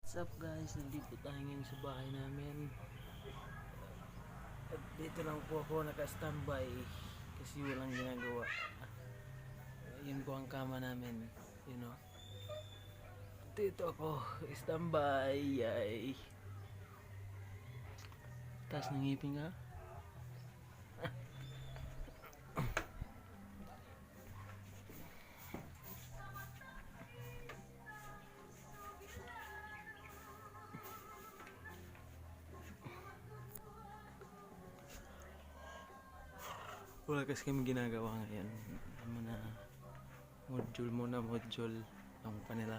What's up guys, nandito tayo ngayon sa bahay namin. At dito lang po ako naka-standby kasi walang ginagawa. Yun po ang kama namin, you know. Dito ako, standby. Yay. Taas ng ngipin ka? Wala kasi kami ginagawa ngayon. Module ang pa nila.